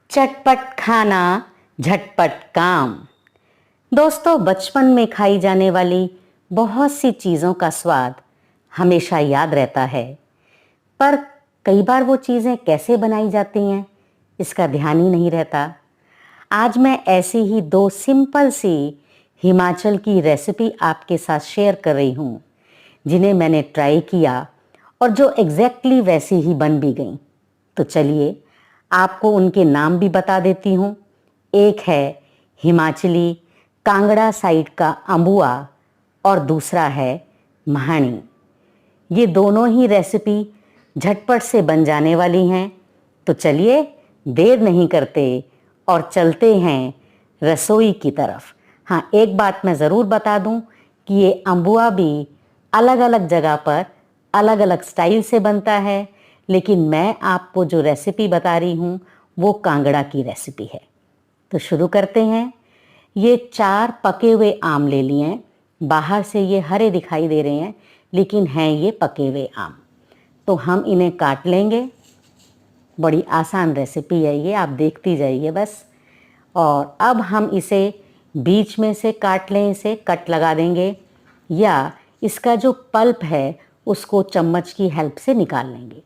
चटपट खाना झटपट काम। दोस्तों, बचपन में खाई जाने वाली बहुत सी चीज़ों का स्वाद हमेशा याद रहता है, पर कई बार वो चीज़ें कैसे बनाई जाती हैं इसका ध्यान ही नहीं रहता। आज मैं ऐसी ही दो सिंपल सी हिमाचल की रेसिपी आपके साथ शेयर कर रही हूँ, जिन्हें मैंने ट्राई किया और जो एग्जैक्टली वैसी ही बन भी गई। तो चलिए आपको उनके नाम भी बता देती हूँ। एक है हिमाचली कांगड़ा साइड का अम्बुआ और दूसरा है महाणी। ये दोनों ही रेसिपी झटपट से बन जाने वाली हैं। तो चलिए देर नहीं करते और चलते हैं रसोई की तरफ। हाँ, एक बात मैं ज़रूर बता दूं कि ये अम्बुआ भी अलग अलग जगह पर अलग अलग स्टाइल से बनता है, लेकिन मैं आपको जो रेसिपी बता रही हूँ वो कांगड़ा की रेसिपी है। तो शुरू करते हैं। ये 4 पके हुए आम ले लिए हैं। बाहर से ये हरे दिखाई दे रहे हैं, लेकिन हैं ये पके हुए आम। तो हम इन्हें काट लेंगे। बड़ी आसान रेसिपी है ये, आप देखती जाइए बस। और अब हम इसे बीच में से काट लें, इसे कट लगा देंगे, या इसका जो पल्प है उसको चम्मच की हेल्प से निकाल लेंगे।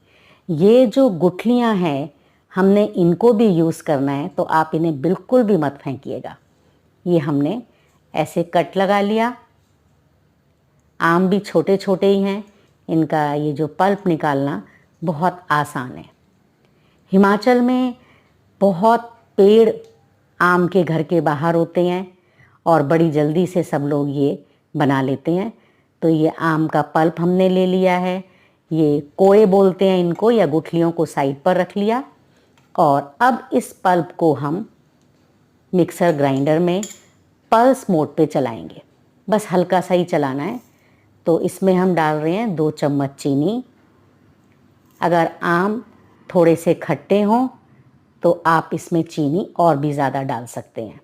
ये जो गुठलियाँ हैं हमने इनको भी यूज़ करना है, तो आप इन्हें बिल्कुल भी मत फेंकिएगा। ये हमने ऐसे कट लगा लिया। आम भी छोटे छोटे ही हैं, इनका ये जो पल्प निकालना बहुत आसान है। हिमाचल में बहुत पेड़ आम के घर के बाहर होते हैं और बड़ी जल्दी से सब लोग ये बना लेते हैं। तो ये आम का पल्प हमने ले लिया है, ये कोए बोलते हैं इनको, या गुठलियों को साइड पर रख लिया। और अब इस पल्प को हम मिक्सर ग्राइंडर में पल्स मोड पे चलाएंगे। बस हल्का सा ही चलाना है। तो इसमें हम डाल रहे हैं 2 चम्मच चीनी। अगर आम थोड़े से खट्टे हों तो आप इसमें चीनी और भी ज़्यादा डाल सकते हैं।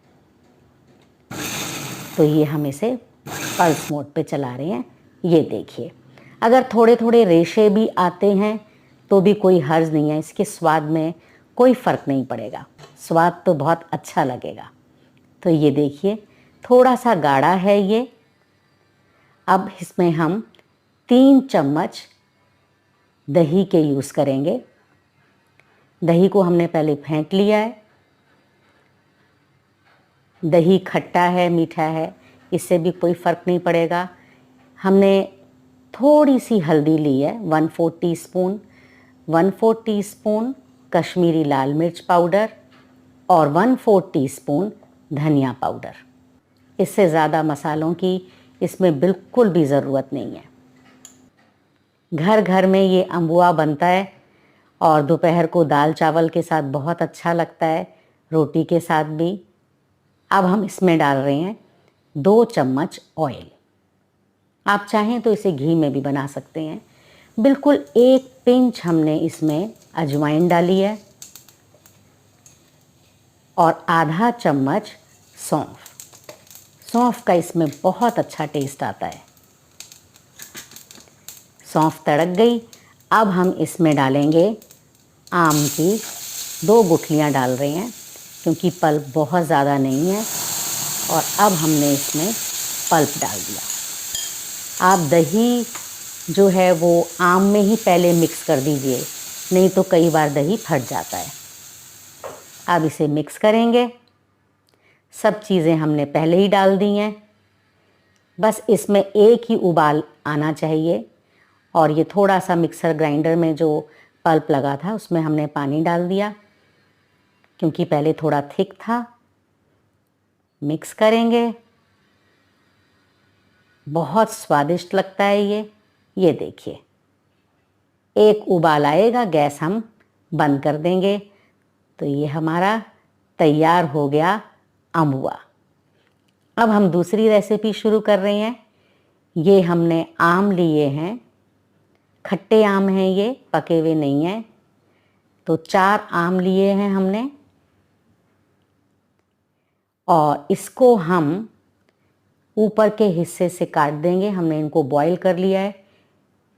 तो ये हम इसे पल्स मोड पे चला रहे हैं। ये देखिए, अगर थोड़े थोड़े रेशे भी आते हैं तो भी कोई हर्ज नहीं है, इसके स्वाद में कोई फ़र्क नहीं पड़ेगा, स्वाद तो बहुत अच्छा लगेगा। तो ये देखिए थोड़ा सा गाढ़ा है ये। अब इसमें हम 3 चम्मच दही के यूज़ करेंगे। दही को हमने पहले फेंट लिया है। दही खट्टा है मीठा है इससे भी कोई फ़र्क नहीं पड़ेगा। हमने थोड़ी सी हल्दी ली है, 1/4 टीस्पून, 1/4 टीस्पून कश्मीरी लाल मिर्च पाउडर और 1/4 टीस्पून धनिया पाउडर। इससे ज़्यादा मसालों की इसमें बिल्कुल भी ज़रूरत नहीं है। घर घर में ये अम्बुआ बनता है और दोपहर को दाल चावल के साथ बहुत अच्छा लगता है, रोटी के साथ भी। अब हम इसमें डाल रहे हैं 2 चम्मच ऑयल। आप चाहें तो इसे घी में भी बना सकते हैं। बिल्कुल 1 पिंच हमने इसमें अजवाइन डाली है और आधा चम्मच सौंफ। सौंफ का इसमें बहुत अच्छा टेस्ट आता है। सौंफ तड़क गई। अब हम इसमें डालेंगे आम की 2 गुठलियाँ डाल रहे हैं, क्योंकि पल्प बहुत ज़्यादा नहीं है। और अब हमने इसमें पल्प डाल दिया। आप दही जो है वो आम में ही पहले मिक्स कर दीजिए, नहीं तो कई बार दही फट जाता है। अब इसे मिक्स करेंगे। सब चीज़ें हमने पहले ही डाल दी हैं। बस इसमें एक ही उबाल आना चाहिए। और ये थोड़ा सा मिक्सर ग्राइंडर में जो पल्प लगा था उसमें हमने पानी डाल दिया, क्योंकि पहले थोड़ा थिक था। मिक्स करेंगे, बहुत स्वादिष्ट लगता है ये देखिए, एक उबाल आएगा, गैस हम बंद कर देंगे। तो ये हमारा तैयार हो गया अम्बुआ। अब हम दूसरी रेसिपी शुरू कर रहे हैं। ये हमने आम लिए हैं, खट्टे आम हैं ये, पके हुए नहीं हैं। तो 4 आम लिए हैं हमने और इसको हम ऊपर के हिस्से से काट देंगे। हमने इनको बॉईल कर लिया है।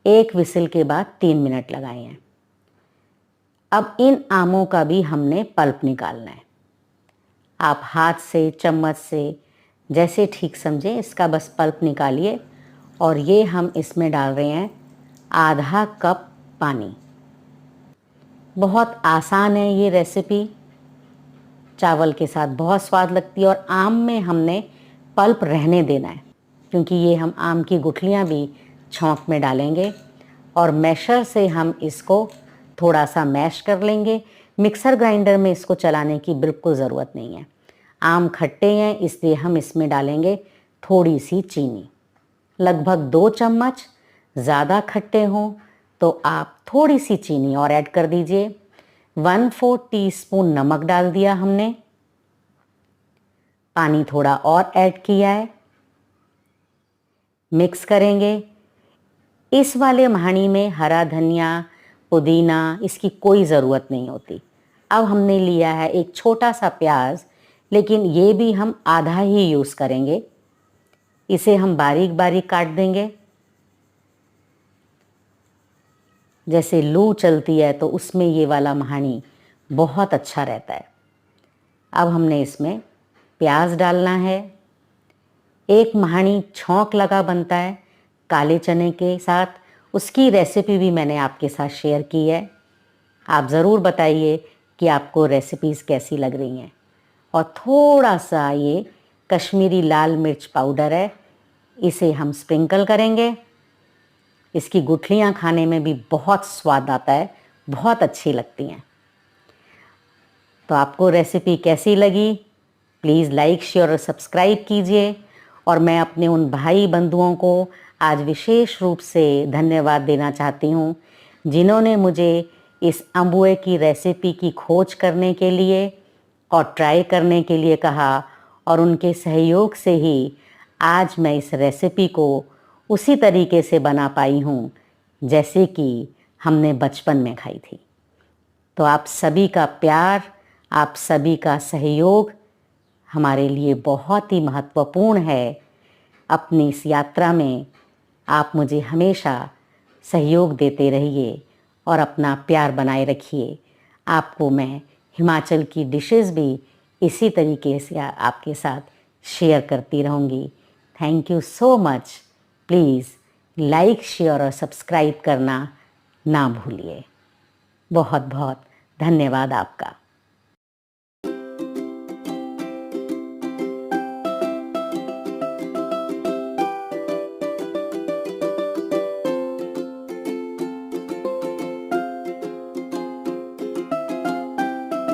1 विसिल के बाद 3 मिनट लगाए हैं। अब इन आमों का भी हमने पल्प निकालना है। आप हाथ से, चम्मच से, जैसे ठीक समझें इसका बस पल्प निकालिए। और ये हम इसमें डाल रहे हैं आधा कप पानी। बहुत आसान है ये रेसिपी, चावल के साथ बहुत स्वाद लगती है। और आम में हमने पल्प रहने देना है, क्योंकि ये हम आम की गुठलियाँ भी छौंक में डालेंगे। और मैशर से हम इसको थोड़ा सा मैश कर लेंगे। मिक्सर ग्राइंडर में इसको चलाने की बिल्कुल ज़रूरत नहीं है। आम खट्टे हैं, इसलिए हम इसमें डालेंगे थोड़ी सी चीनी, लगभग 2 चम्मच। ज़्यादा खट्टे हों तो आप थोड़ी सी चीनी और ऐड कर दीजिए। 1/4 टीस्पून नमक डाल दिया हमने, पानी थोड़ा और ऐड किया है। मिक्स करेंगे। इस वाले महानी में हरा धनिया, पुदीना, इसकी कोई ज़रूरत नहीं होती। अब हमने लिया है एक छोटा सा प्याज, लेकिन ये भी हम आधा ही यूज़ करेंगे। इसे हम बारीक बारीक काट देंगे। जैसे लू चलती है तो उसमें ये वाला महानी बहुत अच्छा रहता है। अब हमने इसमें प्याज डालना है। एक महानी छौंक लगा बनता है काले चने के साथ, उसकी रेसिपी भी मैंने आपके साथ शेयर की है। आप ज़रूर बताइए कि आपको रेसिपीज़ कैसी लग रही हैं। और थोड़ा सा ये कश्मीरी लाल मिर्च पाउडर है, इसे हम स्प्रिंकल करेंगे। इसकी गुठलियाँ खाने में भी बहुत स्वाद आता है, बहुत अच्छी लगती हैं। तो आपको रेसिपी कैसी लगी? प्लीज़ लाइक, शेयर और सब्सक्राइब कीजिए। और मैं अपने उन भाई बंधुओं को आज विशेष रूप से धन्यवाद देना चाहती हूँ, जिन्होंने मुझे इस अम्बुए की रेसिपी की खोज करने के लिए और ट्राई करने के लिए कहा। और उनके सहयोग से ही आज मैं इस रेसिपी को उसी तरीके से बना पाई हूँ जैसे कि हमने बचपन में खाई थी। तो आप सभी का प्यार, आप सभी का सहयोग हमारे लिए बहुत ही महत्वपूर्ण है। अपनी इस यात्रा में आप मुझे हमेशा सहयोग देते रहिए और अपना प्यार बनाए रखिए। आपको मैं हिमाचल की डिशेस भी इसी तरीके से आपके साथ शेयर करती रहूँगी। Thank you so much. Please like, share और सब्सक्राइब करना ना भूलिए। बहुत बहुत धन्यवाद आपका।